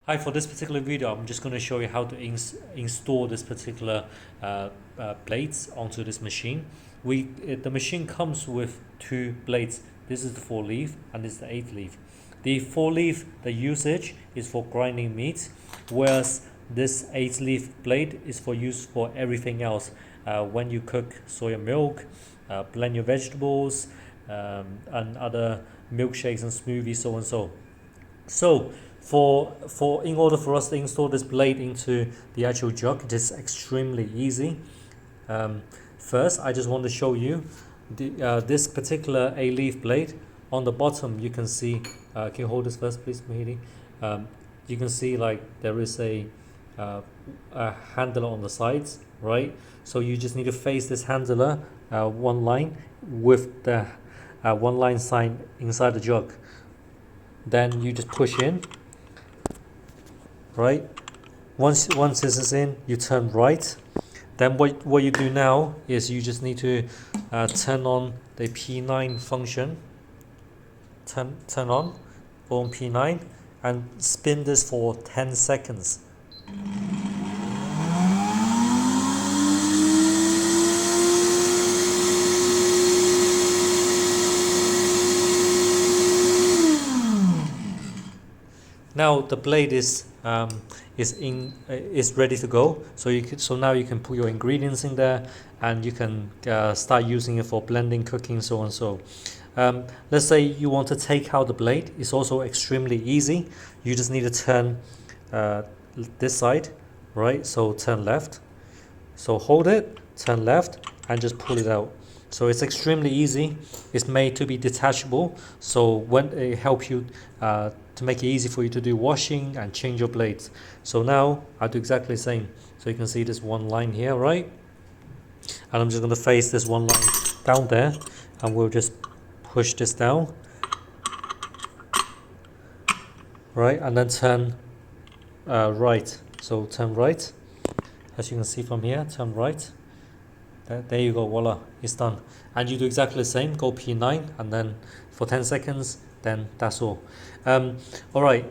Hi, for this particular video, I'm just going to show you how to install this particular blades onto this machine. The machine comes with two blades. This is the 4 leaf and this is the 8 leaf. The 4 leaf, the usage is for grinding meat, whereas this 8 leaf blade is for use for everything else. When you cook soya milk, blend your vegetables, and other milkshakes and smoothies, so and so. So for in order for us to install this blade into the actual jug, it is extremely easy. First, I just want to show you this particular 8 leaf blade. On the bottom, you can see. Can you hold this first, please, Mahidi? You can see like there is a handler on the sides, right? So you just need to face this handler one line with the one line sign inside the jug. Then you just push in, right? Once this is in, you turn right. Then what you do now is you just need to turn on the P9 function. Turn on P9 and spin this for 10 seconds. Now the blade is ready to go. So now you can put your ingredients in there, and you can start using it for blending, cooking, so on. Let's say you want to take out the blade. It's also extremely easy. You just need to turn this side, right? So turn left. So hold it, turn left, and just pull it out. So it's extremely easy. It's made to be detachable, so when it helps you to make it easy for you to do washing and change your blades. So now I do exactly the same. So you can see this one line here, right? And I'm just going to face this one line down there, and we'll just push this down, right? And then turn right. So turn right, as you can see from here. Turn right. There you go, voila, it's done. And you do exactly the same. Go P9 and then for 10 seconds. Then that's all. All right.